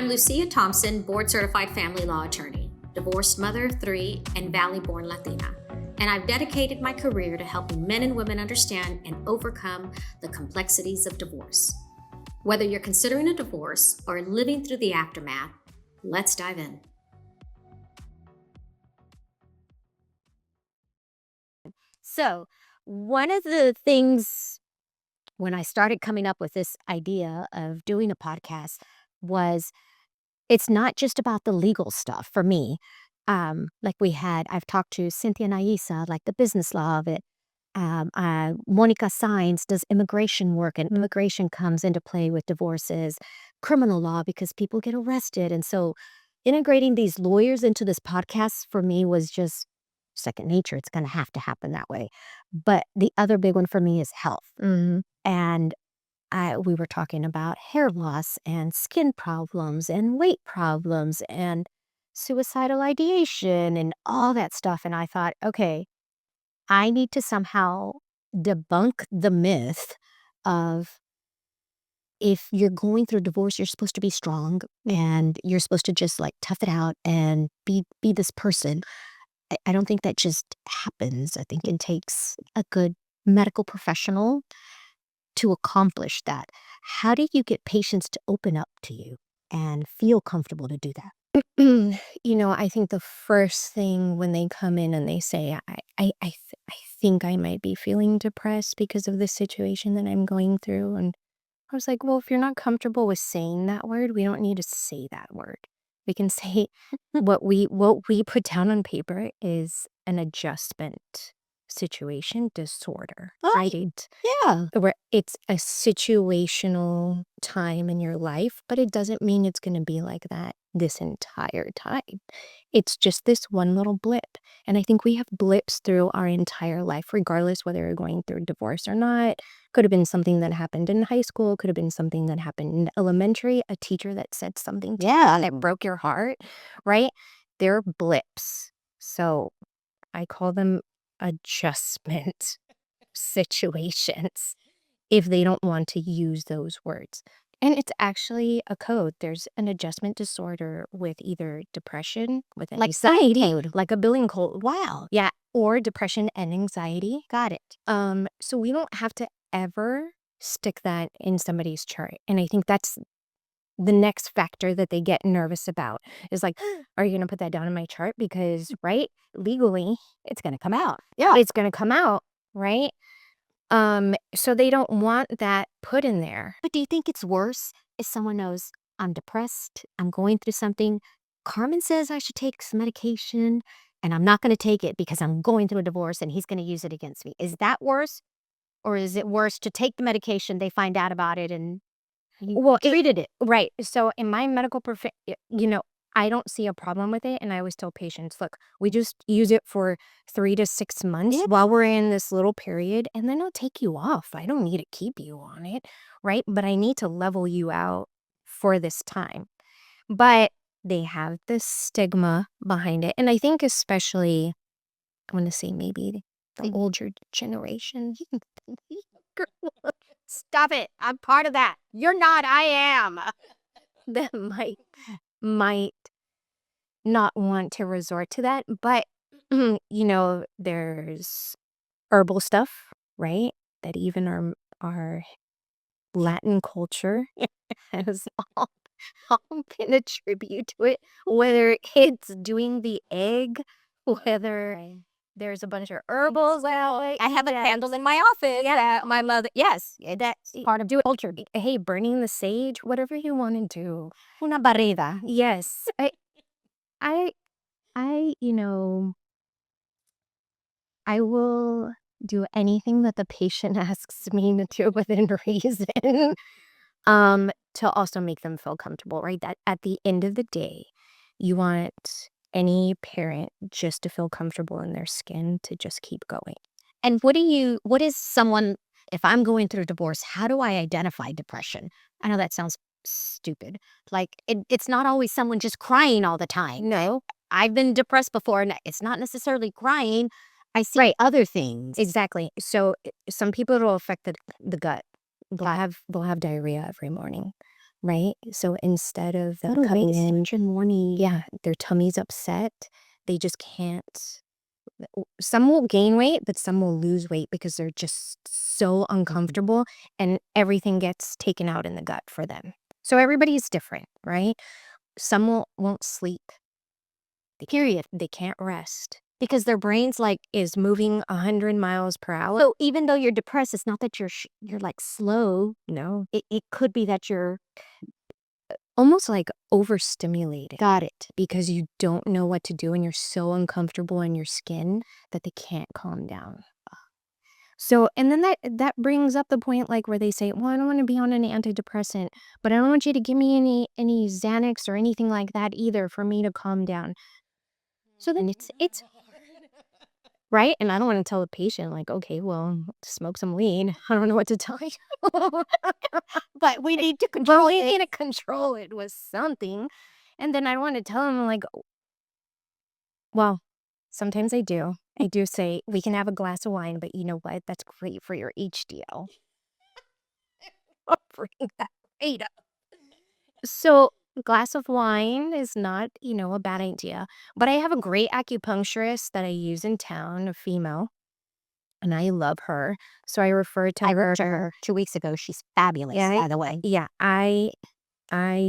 I'm Lucia Thompson, board-certified family law attorney, divorced mother of 3, and Valley-born Latina. And I've dedicated my career to helping men and women understand and overcome the complexities of divorce. Whether you're considering a divorce or living through the aftermath, let's dive in. So, one of the things when I started coming up with this idea of doing a podcast was it's not just about the legal stuff for me. I've talked to Cynthia Naisa, like the business law of it. Monica Sines does immigration work, and immigration comes into play with divorces, criminal law because people get arrested. And so integrating these lawyers into this podcast for me was just second nature. It's going to have to happen that way. But the other big one for me is health. And we were talking about hair loss and skin problems and weight problems and suicidal ideation and all that stuff. And I thought, okay, I need to somehow debunk the myth of if you're going through divorce, you're supposed to be strong and you're supposed to just like tough it out and be this person. I don't think that just happens. I think it takes a good medical professional to accomplish that. How do you get patients to open up to you and feel comfortable to do that? I think the first thing when they come in and they say, I think I might be feeling depressed because of the situation that I'm going through. And I was like, well, if you're not comfortable with saying that word, we don't need to say that word. We can say what we put down on paper is an adjustment situation disorder, right? Yeah. Where it's a situational time in your life, but it doesn't mean it's going to be like that this entire time. It's just this one little blip. And I think we have blips through our entire life, regardless whether you're going through divorce or not. Could have been something that happened in high school, could have been something that happened in elementary, a teacher that said something to you that broke your heart, right? They're blips. So I call them adjustment situations if they don't want to use those words. And it's actually a code. There's an adjustment disorder with either depression, with Like anxiety, like a billing code. Wow. Yeah, or depression and anxiety. Got it. So we don't have to ever stick that in somebody's chart. And I think that's the next factor that they get nervous about is like, are you going to put that down in my chart? Because, right, legally, It's going to come out. it's going to come out, right? So they don't want that put in there. But do you think it's worse if someone knows I'm depressed, I'm going through something, Carmen says I should take some medication, and I'm not going to take it because I'm going through a divorce and he's going to use it against me? Is that worse? Or is it worse to take the medication, they find out about it, and you treated it? Right. So in my medical I don't see a problem with it. And I always tell patients, look, we just use it for 3 to 6 months while we're in this little period, and then I'll take you off. I don't need to keep you on it, right? But I need to level you out for this time. But they have this stigma behind it. And I think especially, I want to say maybe the older generation. Stop it. I'm part of that. You're not. I am. That might not want to resort to that, but there's herbal stuff, right? That even our Latin culture has all been a tribute to it. Whether it's doing the egg, whether there's a bunch of herbals out. I have candles in my office. Yeah, My mother. Yes, that's part of culture. Hey, burning the sage, whatever you want to do. Una barrida. Yes, I will do anything that the patient asks me to do within reason, to also make them feel comfortable, right? That at the end of the day, you want any parent just to feel comfortable in their skin to just keep going. And what is someone, if I'm going through a divorce, how do I identify depression? I know that sounds stupid. Like it's not always someone just crying all the time. No. I've been depressed before, and it's not necessarily crying. I see other things. Exactly. So some people it'll affect the gut. They'll have diarrhea every morning. right? So instead of them That'll coming make in, such a morning. yeah, their tummy's upset, they just can't. Some will gain weight, but some will lose weight because they're just so uncomfortable and everything gets taken out in the gut for them. So everybody's different, right? Some won't sleep. Period. They can't rest. Because their brain's like, Is moving 100 miles per hour. so even though you're depressed, it's not that you're like slow. No, It could be that you're almost like overstimulated got it. because you don't know what to do and you're so uncomfortable in your skin that they can't calm down. So, and then that brings up the point like where they say, well, I don't want to be on an antidepressant, but I don't want you to give me any Xanax or anything like that either for me to calm down. So then it's right. And I don't want to tell the patient like, okay, well, smoke some weed. I don't know what to tell you. But we need to Well, control we it. need to control it with something. And then I want to tell them like, well, sometimes I do. I do say we can have a glass of wine, but you know what? That's great for your HDL. I'll bring that right up. So a glass of wine is not, a bad idea. But I have a great acupuncturist that I use in town, a female, and I love her. So I refer to I her. wrote to her 2 weeks ago. She's fabulous, Yeah, by the way. Yeah, I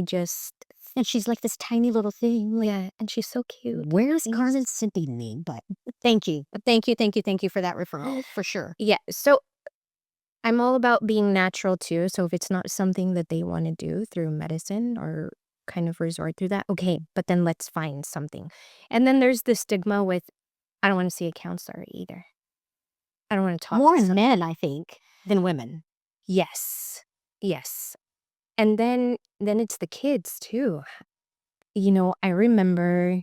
just, And she's like this tiny little thing. Like, yeah, and she's so cute. where's Carmen sending me? But thank you. Thank you for that referral, for sure. Yeah, so I'm all about being natural too. So if it's not something that they want to do through medicine or kind of resort through that, okay, but then let's find something. And then there's the stigma with, I don't want to see a counselor either. I don't want to talk More to some. men, I think, than women. Yes, yes. And then it's the kids too. I remember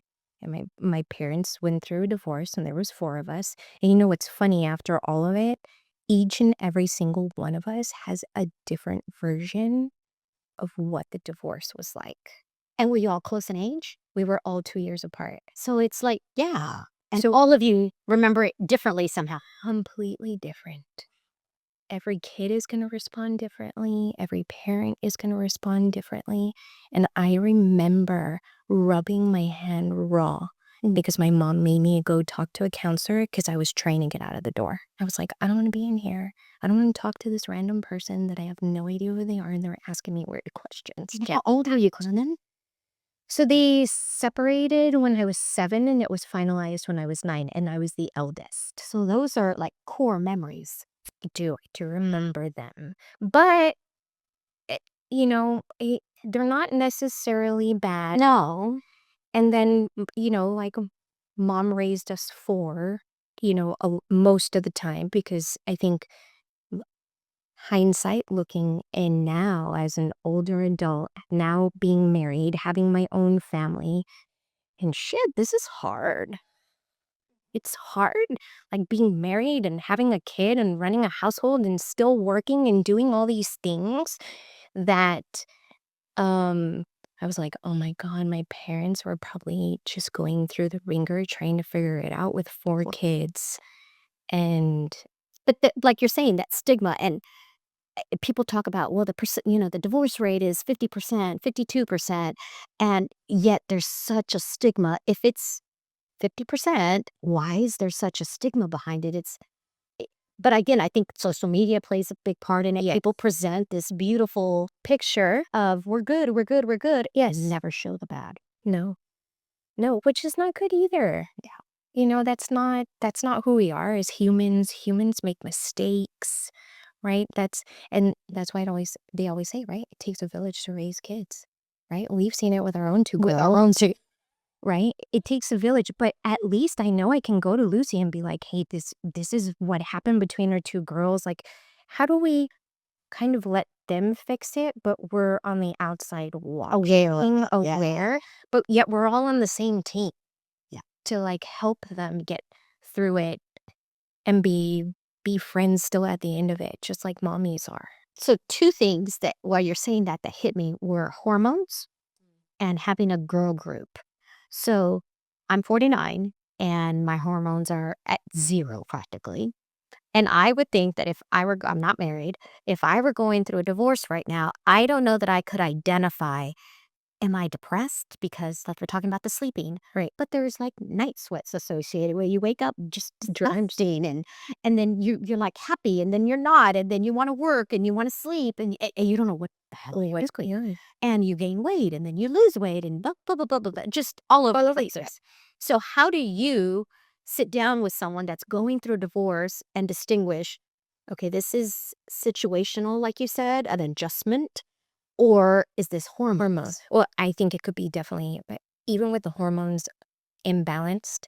my parents went through a divorce and there was 4 of us. And what's funny after all of it? Each and every single one of us has a different version of what the divorce was like. And were you all close in age? We were all 2 years apart. So it's like, yeah. And So- all of you remember it differently somehow. Completely different. Every kid is going to respond differently. Every parent is going to respond differently. And I remember rubbing my hand raw because my mom made me go talk to a counselor because I was trying to get out of the door. I was like, I don't want to be in here. I don't want to talk to this random person that I have no idea who they are and they're asking me weird questions. How old are you, Carmen? So they separated when I was 7 and it was finalized when I was 9 and I was the eldest. So those are like core memories. I do remember them. But, eh, they're not necessarily bad. No. And then, like mom raised us 4, most of the time because I think hindsight looking in now as an older adult, now being married, having my own family, and shit, this is hard. It's hard, like being married and having a kid and running a household and still working and doing all these things that I was like, oh my God, my parents were probably just going through the ringer trying to figure it out with 4 kids. And But like you're saying, that stigma and people talk about, well, the divorce rate is 50%, 52%, and yet there's such a stigma. If it's 50%, why is there such a stigma behind it? But again, I think social media plays a big part in it. Yes. People present this beautiful picture, of we're good, we're good, we're good. yes, Never show the bad. no, which is not good either. That's not who we are as humans. Humans make mistakes, right? That's why they always say, right? It takes a village to raise kids, right? We've seen it with our own 2 With girls. our own two. Right? It takes a village, but at least I know I can go to Lucy and be like, hey, this is what happened between our 2 girls. Like, how do we kind of let them fix it, but we're on the outside watching, aware, but yet we're all on the same team. Yeah. To like help them get through it and be friends still at the end of it, just like mommies are. So 2 things that while you're saying that hit me were hormones and having a girl group. So I'm 49 and my hormones are at 0 practically. And I would think that if I were, I'm not married, if I were going through a divorce right now, I don't know that I could identify, am I depressed? Because like we're talking about the sleeping, Right. but there's like night sweats associated where you wake up just disgusting and then you're like happy and then you're not and then you want to work and you want to sleep and you don't know what the hell What is is going on? and you gain weight and then you lose weight and blah blah blah blah blah, blah just all over the place. So how do you sit down with someone that's going through a divorce and distinguish, okay, this is situational, like you said, an adjustment, or is this Hormones. hormones? Well, I think it could be definitely, but even with the hormones imbalanced,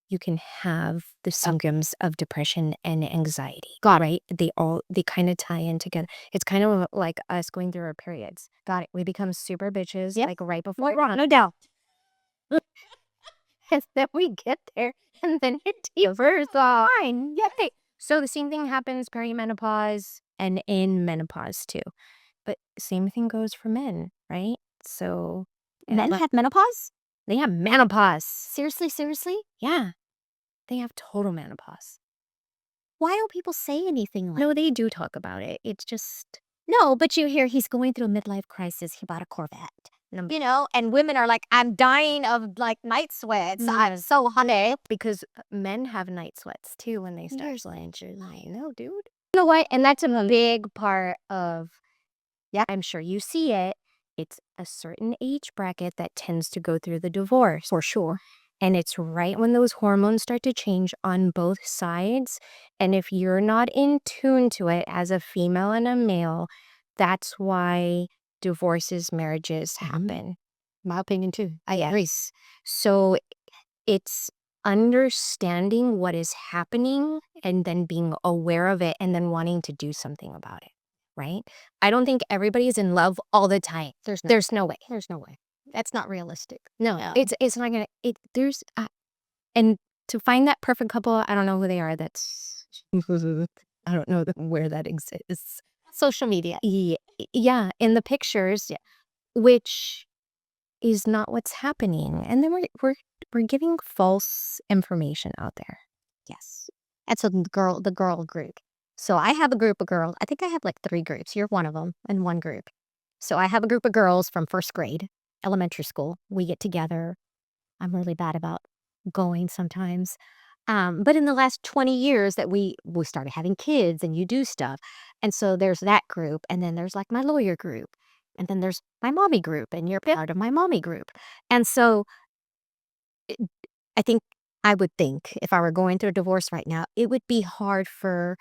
you can have the symptoms of depression and anxiety. Got it. Right? They kind of tie in together. It's kind of like us going through our periods. Got it. We become super bitches Yep. like right before. No doubt. And then we get there and then it feels fine. Yay. So the same thing happens perimenopause and in menopause too. But same thing goes for men, right? So Men but have menopause? they have menopause. Seriously? Yeah, they have total menopause. Why don't people say anything like No, they do talk about it. It's just No, but you hear he's going through a midlife crisis. He bought a Corvette. no, And women are like, I'm dying of like night sweats. I'm Yes. so honey. because men have night sweats too when they start Here's- playing. I know, dude. You know what? And that's a big part of I'm sure you see it. It's a certain age bracket that tends to go through the divorce. for sure. And it's right when those hormones start to change on both sides. And if you're not in tune to it as a female and a male, that's why divorces, marriages happen. My opinion too. I agree. Yes. So it's understanding what is happening and then being aware of it and then wanting to do something about it. Right? I don't think everybody is in love all the time. There's no, There's no way. there's no way. That's not realistic. No, Yeah. it's not gonna. There's and to find that perfect couple, I don't know who they are. That's I don't know where that exists. Social media. Yeah, in the pictures, which is not what's happening, and then we're giving false information out there. Yes. That's the girl group. So I have a group of girls. I think I have like 3 groups. You're one of them in one group. So I have a group of girls from first grade, elementary school. We get together. I'm really bad about going sometimes. But in the last 20 years that we started having kids and you do stuff. And so there's that group. And then there's like my lawyer group. And then there's my mommy group. And you're part of my mommy group. And so I would think if I were going through a divorce right now, it would be hard for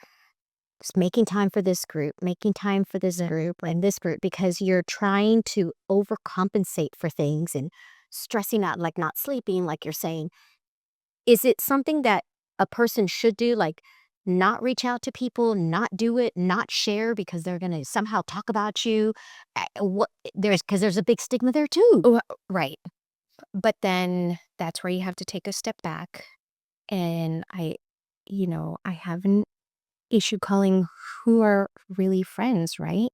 making time for this group, making time for this group and this group, because you're trying to overcompensate for things and stressing out, like not sleeping, like you're saying. Is it something that a person should do, like not reach out to people, not do it, not share because they're going to somehow talk about you? Because there's a big stigma there too. Oh, right. But then that's where you have to take a step back. And I have an issue calling who are really friends, right?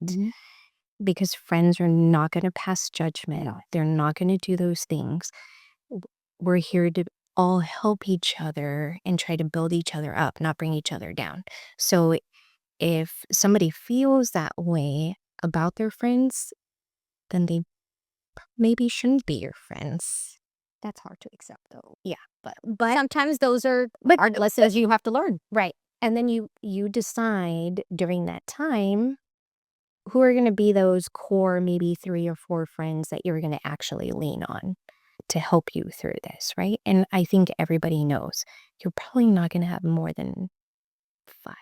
Because friends are not going to pass judgment. They're not going to do those things. We're here to all help each other and try to build each other up, not bring each other down. So if somebody feels that way about their friends, then they maybe shouldn't be your friends. That's hard to accept though. Yeah. But sometimes those are hard lessons you have to learn. Right. And then you decide during that time who are going to be those core maybe 3 or 4 friends that you're going to actually lean on to help you through this, right? And I think everybody knows you're probably not going to have more than 5.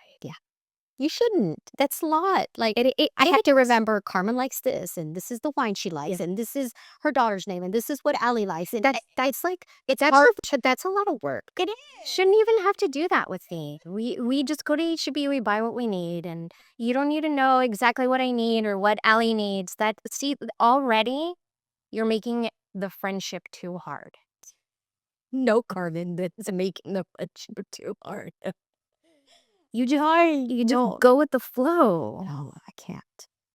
You shouldn't. That's a lot. Like I have to remember Carmen likes this, and this is the wine she likes, and this is her daughter's name, and this is what Allie likes. And that's like it's hard. That's a lot of work. It is. Shouldn't even have to do that with me. We just go to H-E-B, we buy what we need, and you don't need to know exactly what I need or what Allie needs. Already you're making the friendship too hard. No, Carmen, that's making the friendship too hard. You just go with the flow. No, I can't.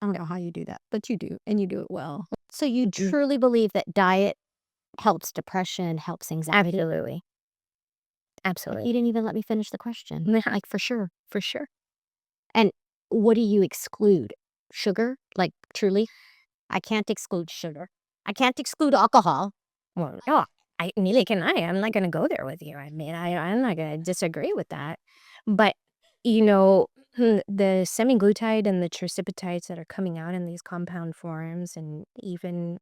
I don't know how you do that, but you do, and you do it well. So you truly believe that diet helps depression, helps anxiety? Absolutely. Absolutely. You didn't even let me finish the question. Yeah. Like, for sure. For sure. And what do you exclude? Sugar? Like, truly? I can't exclude sugar. I can't exclude alcohol. Well, no, neither can I. I'm not going to go there with you. I mean, I'm not going to disagree with that. But, you know, the semaglutide and the tersipatides that are coming out in these compound forms and even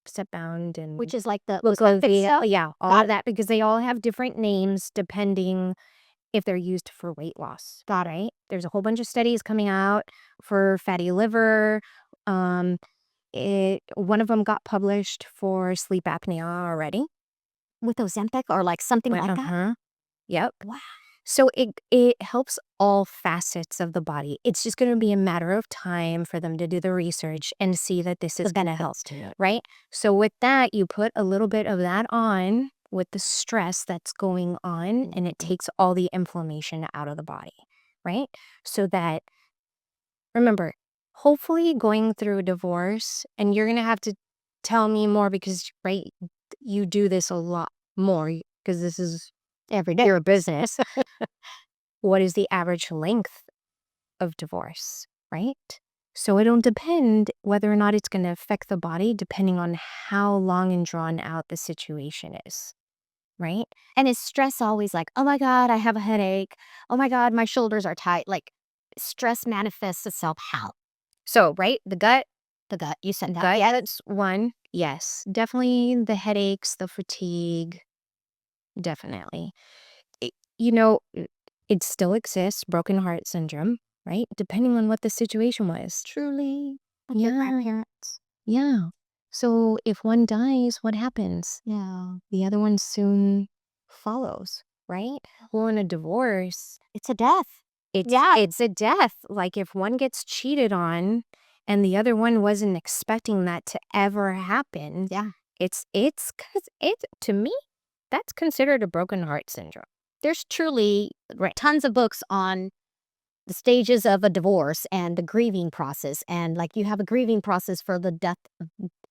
step-bound and Which is like the Glovia, yeah, all Got of that, because they all have different names depending if they're used for weight loss. Got it. Right? There's a whole bunch of studies coming out for fatty liver. Um, one of them got published for sleep apnea already. with Ozempic or like something like that. Uh-huh. Yep. Wow. So it helps all facets of the body. It's just going to be a matter of time for them to do the research and see that this is going to help, to it. right? So with that, you put a little bit of that on with the stress that's going on, and it takes all the inflammation out of the body, right? So that, remember, hopefully going through a divorce, and you're going to have to tell me more because, right, you do this a lot more because this is Every day. your business. What is the average length of divorce, right? So it'll depend whether or not it's going to affect the body depending on how long and drawn out the situation is, right? And is stress always like, oh my God, I have a headache. Oh my God, my shoulders are tight. Like, stress manifests itself how? So, right, the gut, The gut. You said that. gut, Yeah. that's one. Yes, definitely the headaches, the fatigue, definitely. You know, it still exists, broken heart syndrome, right? Depending on what the situation was. Truly. Like your Yeah. grandparents. Yeah. So if one dies, what happens? Yeah. The other one soon follows, right? Well, in a divorce, It's a death. it's a death. Like if one gets cheated on and the other one wasn't expecting that to ever happen, Yeah. it's to me, that's considered a broken heart syndrome. There's truly Right. tons of books on the stages of a divorce and the grieving process. And like you have a grieving process for the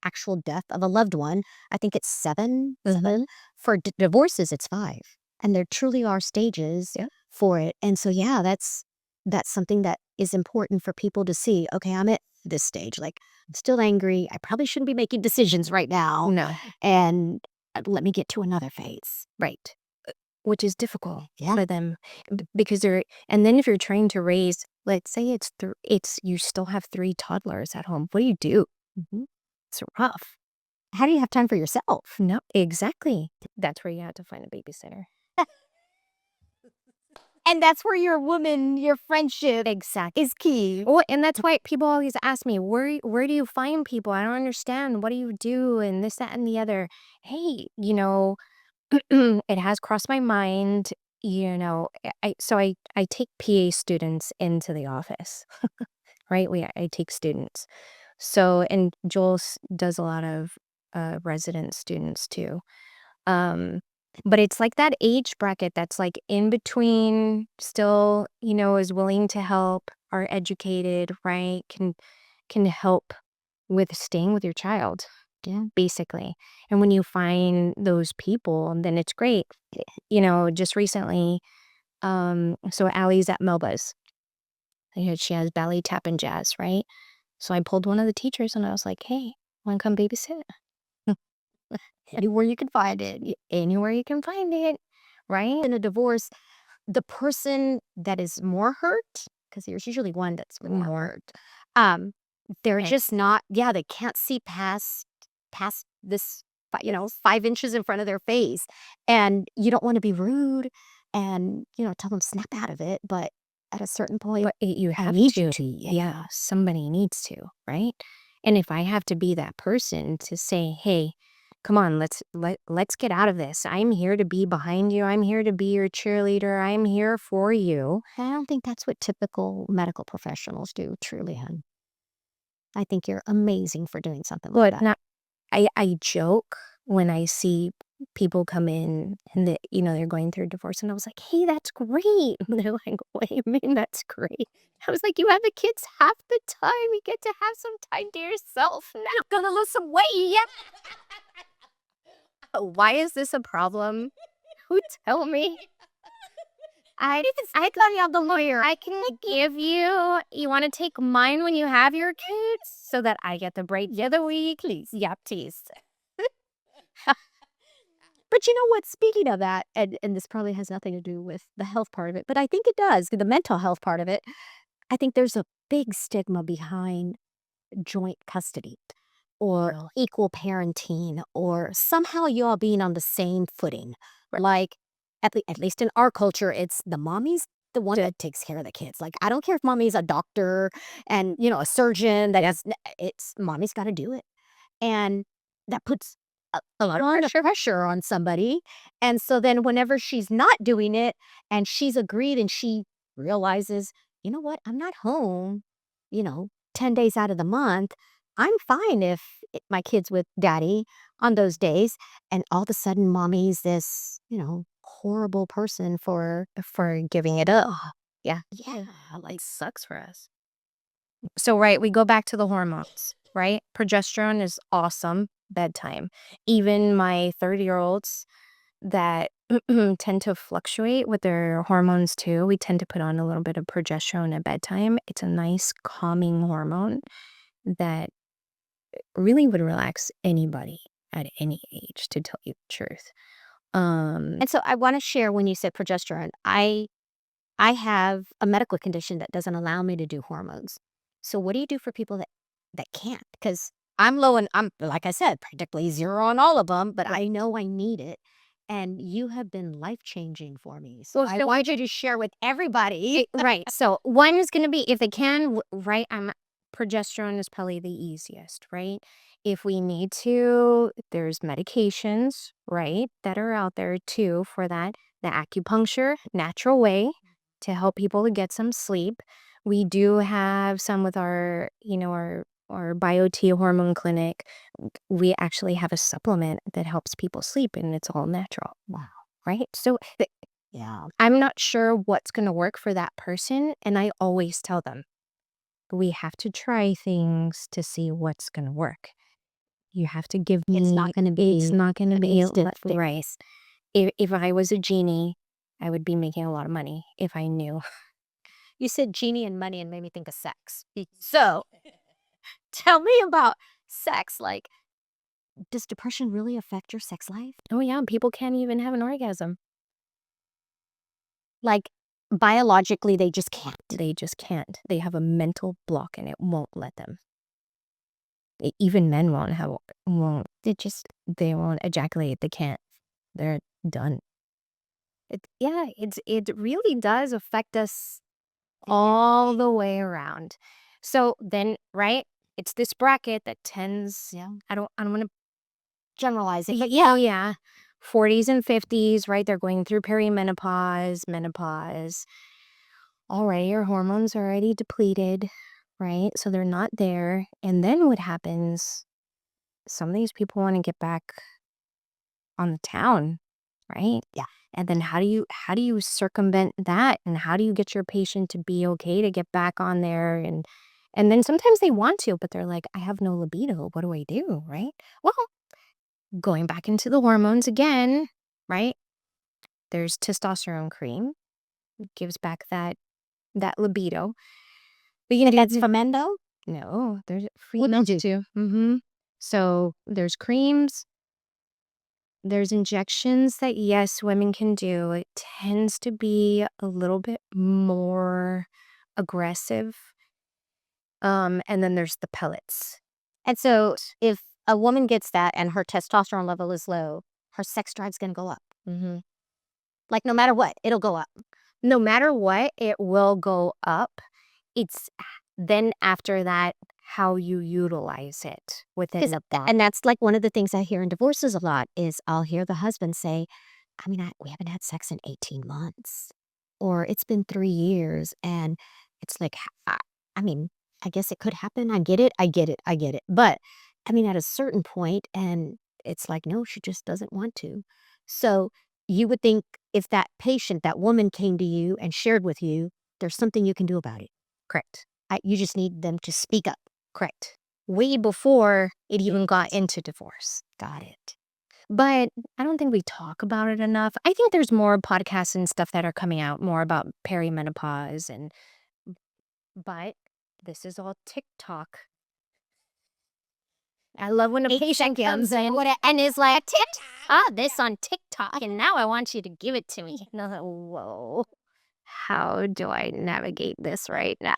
actual death of a loved one. I think it's 7. For divorces, it's 5. And there truly are stages for it. And so, yeah, that's something that is important for people to see. Okay, I'm at this stage. Like, I'm still angry. I probably shouldn't be making decisions right now. No. And let me get to another phase. Right. Which is difficult Yeah. for them because and then if you're trying to raise, let's say you still have 3 toddlers at home. What do you do? It's rough. How do you have time for yourself? No, exactly. That's where you have to find a babysitter. And that's where your friendship Exactly. is key. Well, and that's why people always ask me, where do you find people? I don't understand. What do you do? And this, that, and the other. Hey, it has crossed my mind, I take PA students into the office, right? I take students. So, and Joel does a lot of resident students too. But it's like that age bracket that's like in between, still, is willing to help, are educated, right? Can help with staying with your child. Yeah. Basically. And when you find those people, then it's great. Just recently, so Allie's at Melba's. She has ballet, tap, and jazz, right? So I pulled one of the teachers and I was like, hey, want to come babysit? Anywhere you can find it. Anywhere you can find it, right? In a divorce, the person that is more hurt, because there's usually one that's more hurt, they're Right. just not, they can't see past this, 5 inches in front of their face. And you don't want to be rude and, tell them snap out of it. But at a certain point, But you I have need to. you to. Yeah, somebody needs to, right? And if I have to be that person to say, hey, come on, let's get out of this. I'm here to be behind you. I'm here to be your cheerleader. I'm here for you. I don't think that's what typical medical professionals do, truly, hon. I think you're amazing for doing something like that. But I joke when I see people come in and they're going through a divorce, and I was like, hey, that's great. And they're like, what do you mean that's great? I was like, you have the kids half the time. You get to have some time to yourself. Now gonna lose some weight. Yeah. Why is this a problem? Who tell me? I thought you have the lawyer. I can give you want to take mine when you have your kids so that I get the break the other week? Please. Yeah, please. But you know what? Speaking of that, and this probably has nothing to do with the health part of it, but I think it does, the mental health part of it. I think there's a big stigma behind joint custody or equal parenting or somehow you all being on the same footing. Like, at least in our culture, it's the mommy's the one that takes care of the kids. Like, I don't care if mommy's a doctor and, a surgeon that has, it's mommy's got to do it. And that puts a lot of pressure on somebody. And so then whenever she's not doing it and she's agreed and she realizes, you know what, I'm not home, 10 days out of the month. I'm fine if my kid's with daddy on those days. And all of a sudden, mommy's this, horrible person for giving it up. Yeah. Yeah, like sucks for us. So, right, we go back to the hormones, right? Progesterone is awesome bedtime. Even my 30-year-olds that tend to fluctuate with their hormones too, we tend to put on a little bit of progesterone at bedtime. It's a nice calming hormone that really would relax anybody at any age, to tell you the truth. And so I want to share when you said progesterone, I have a medical condition that doesn't allow me to do hormones. So what do you do for people that can't? Because I'm low and I'm, like I said, practically zero on all of them, but I know I need it. And you have been life-changing for me. So I want you to share with everybody. Right. So one is going to be, if they can, right, progesterone is probably the easiest, right? If we need to, there's medications, right, that are out there too for that. The acupuncture, natural way to help people to get some sleep. We do have some with our BioT hormone clinic. We actually have a supplement that helps people sleep and it's all natural. Wow. Right? So Yeah. I'm not sure what's going to work for that person. And I always tell them, we have to try things to see what's going to work. You have to give me. It's not going to be. It's not going to be instant fix. right. If I was a genie, I would be making a lot of money if I knew. You said genie and money and made me think of sex. So tell me about sex. Like, does depression really affect your sex life? Oh yeah, people can't even have an orgasm. Like, biologically, they just can't. They just can't. They have a mental block and it won't let them. Even men they won't ejaculate. They can't. They're done. It really does affect us all the way around. So then, right, it's this bracket that tends, I don't want to Generalize it. but yeah, 40s and 50s, right? They're going through perimenopause, menopause. All right, your hormones are already depleted, right? So they're not there. And then what happens? Some of these people want to get back on the town, right? Yeah. And then how do you circumvent that? And how do you get your patient to be okay to get back on there? And then sometimes they want to, but they're like, I have no libido. What do I do? Right? Well, going back into the hormones again, right? There's testosterone cream. It gives back that libido. But that's Femendo? No, there's free What too. Mm-hmm. So there's creams. There's injections that, yes, women can do. It tends to be a little bit more aggressive. And then there's the pellets. And so if a woman gets that and her testosterone level is low, her sex drive's going to go up. Mm-hmm. Like, no matter what, it'll go up. No matter what, it will go up. It's then after that, how you utilize it within that. And that's like one of the things I hear in divorces a lot is I'll hear the husband say, we haven't had sex in 18 months. Or it's been 3 years. And it's like, I guess it could happen. I get it. But at a certain point, and it's like, no, she just doesn't want to. So you would think if that patient, that woman came to you and shared with you, there's something you can do about it. Correct. You just need them to speak up. Correct. Way before it even got into divorce. Got it. But I don't think we talk about it enough. I think there's more podcasts and stuff that are coming out more about perimenopause but this is all TikTok. I love when a patient comes in and is like, this on TikTok, and now I want you to give it to me. And I was like, whoa, how do I navigate this right now?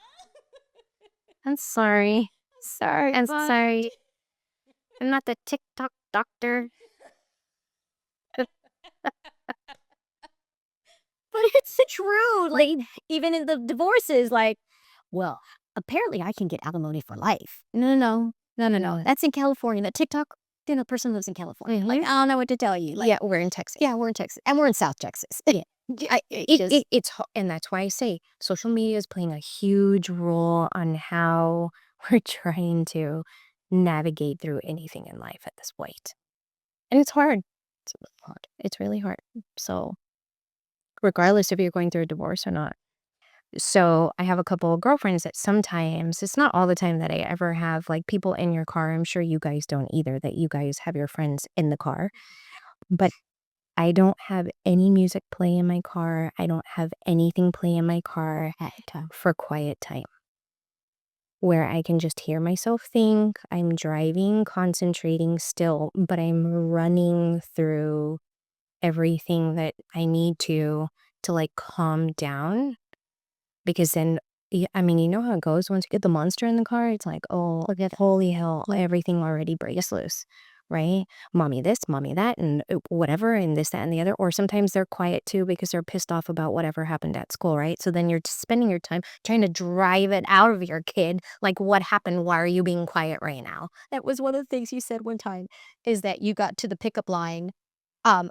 I'm sorry. I'm sorry. I'm not the TikTok doctor. But it's true. Like, even in the divorces, like, well, apparently I can get alimony for life. No. That's in California. That TikTok, person lives in California. Like, I don't know what to tell you. Like, Yeah, we're in Texas. yeah, we're in Texas. And we're in South Texas. Yeah. And that's why I say social media is playing a huge role on how we're trying to navigate through anything in life at this point. And it's hard. It's really hard. It's really hard. So regardless if you're going through a divorce or not. So I have a couple of girlfriends that sometimes, it's not all the time that I ever have like people in your car. I'm sure you guys don't either, that you guys have your friends in the car. But I don't have any music play in my car. I don't have anything play in my car for quiet time where I can just hear myself think. I'm driving, concentrating still, but I'm running through everything that I need to like calm down. Because then, I mean, you know how it goes. Once you get the monster in the car, it's like, oh, holy hell, everything already breaks loose, right? Mommy this, mommy that, and whatever, and this, that, and the other. Or sometimes they're quiet too because they're pissed off about whatever happened at school, right? So then you're spending your time trying to drive it out of your kid. Like, what happened? Why are you being quiet right now? that was one of the things you said one time, is that you got to the pickup line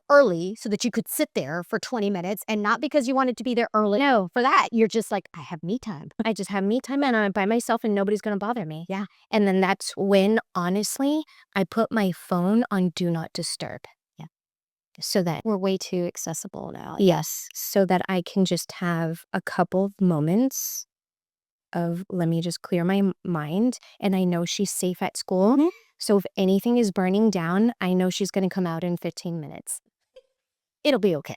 early so that you could sit there for 20 minutes, and not because you wanted to be there early. No, for that, you're just like, I have me time. I just have me time and I'm by myself and nobody's going to bother me. Yeah. And then that's when, honestly, I put my phone on Do Not Disturb. Yeah. So that, We're way too accessible now. yes, so that I can just have a couple of moments of, let me just clear my mind. And I know she's safe at school. Mhm. So if anything is burning down, I know she's going to come out in 15 minutes. It'll be okay.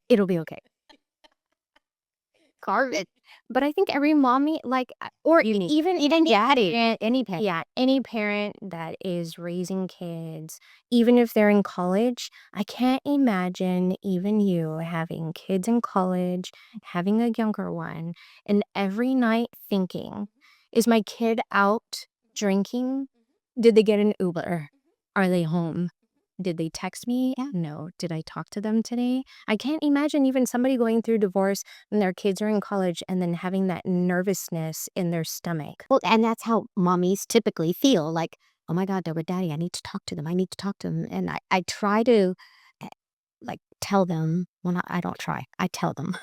Carve. But I think every mommy, like, or even daddy, any parent. yeah, any parent that is raising kids, even if they're in college, I can't imagine even you having kids in college, having a younger one, and every night thinking, is my kid out drinking? Did they get an Uber? Are they home? Did they text me? Yeah. No. Did I talk to them today? I can't imagine even somebody going through divorce and their kids are in college and then having that nervousness in their stomach. Well, and that's how mommies typically feel. Like, oh my God, they're with daddy. I need to talk to them. And I try to like tell them. Well, I don't try. I tell them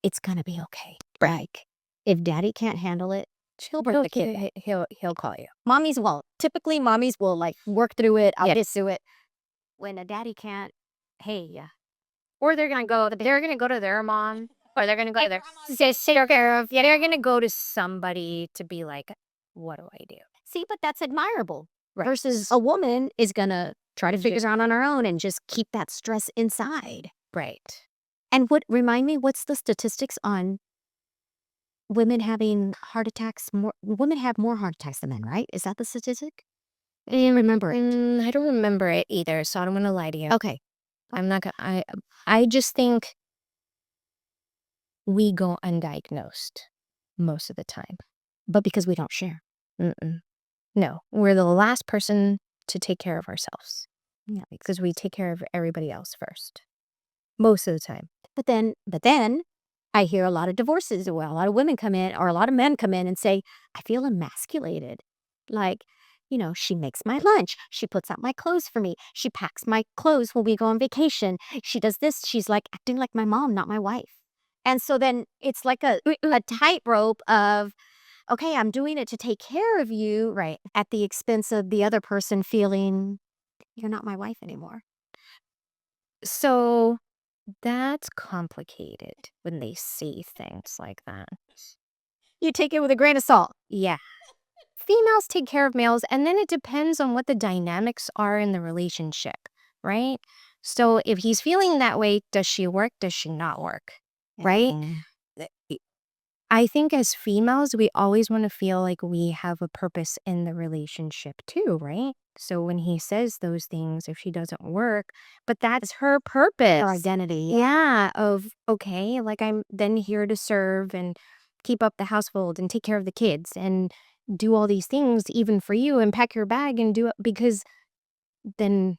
it's gonna be okay. Like, if daddy can't handle it, He'll bring the kid. He'll call you. mommies won't. Typically, mommies will like work through it. I'll just do it. When a daddy can't, hey, Or they're gonna go to their mom, or they're gonna go to their sister. They're gonna go to somebody to be like, what do I do? see, but that's admirable. Right. Versus a woman is gonna try to figure it out on her own and just keep that stress inside. Right. And remind me, what's the statistics on women having heart attacks? Women have more heart attacks than men, right? Is that the statistic? I didn't remember it. I don't remember it either, so I don't want to lie to you. Okay. I'm not gonna. I just think we go undiagnosed most of the time. But because we don't share. No, we're the last person to take care of ourselves. Yeah. Because we take care of everybody else first. Most of the time. But then I hear a lot of divorces. Well, a lot of women come in, or a lot of men come in and say, I feel emasculated. Like, she makes my lunch. She puts out my clothes for me. She packs my clothes when we go on vacation. She does this. She's like acting like my mom, not my wife. And so then it's like a tightrope of, okay, I'm doing it to take care of you, Right. at the expense of the other person feeling you're not my wife anymore. So that's complicated when they say things like that. You take it with a grain of salt. Yeah. Females take care of males, and then it depends on what the dynamics are in the relationship. right? So if he's feeling that way, does she work? Does she not work? Right? I think as females, we always want to feel like we have a purpose in the relationship too, right? So when he says those things, if she doesn't work, but that's her purpose. Our identity. Yeah, of okay, like I'm then here to serve and keep up the household and take care of the kids and do all these things even for you and pack your bag and do it because then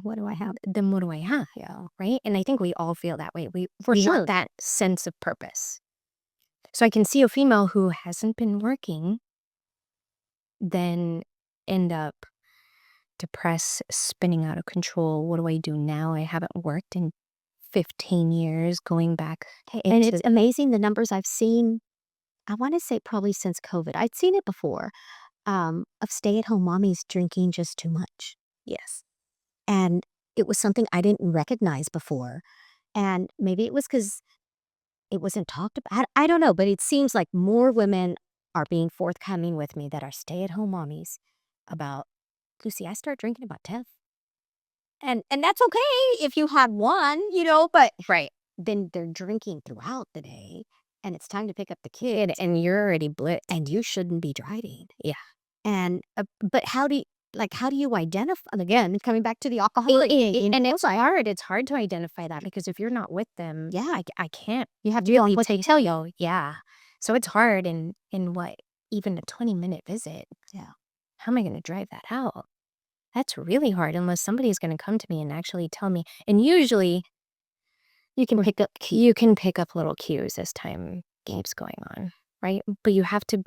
what do I have? Then what do I have? Yeah. Right? And I think we all feel that way. We For sure. want that sense of purpose. So I can see a female who hasn't been working then end up depressed, spinning out of control. What do I do now? I haven't worked in 15 years, going back. And it's amazing the numbers I've seen. I want to say probably since COVID. I'd seen it before of stay-at-home mommies drinking just too much. Yes. And it was something I didn't recognize before. And maybe it was because it wasn't talked about. I don't know, but it seems like more women are being forthcoming with me that are stay-at-home mommies about, Lucy, I started drinking about 10. And that's okay if you have one, but Right. then they're drinking throughout the day and it's time to pick up the kid And you're already blitzed. and you shouldn't be driving. Yeah. And but how do you identify, again, coming back to the alcoholic? And it's hard. It's hard to identify that because if you're not with them, Yeah. I can't You have to feel really what they tell you. Yeah. So it's hard in what, even a 20-minute visit. Yeah. How am I going to drive that out? That's really hard unless somebody's going to come to me and actually tell me. And usually you can pick up little cues as time keeps going on, right? But you have to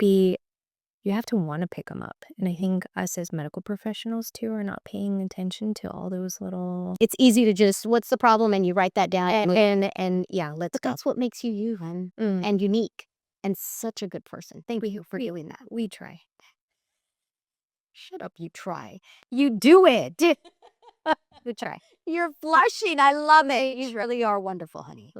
want to pick them up. And I think us as medical professionals too are not paying attention to all those little. It's easy to just, what's the problem? And you write that down. And yeah, let's But go. that's what makes you you and unique and such a good person. Thank you for doing that. We try. Shut up, you try. You do it. We try. You're blushing. I love it. You really are wonderful, honey.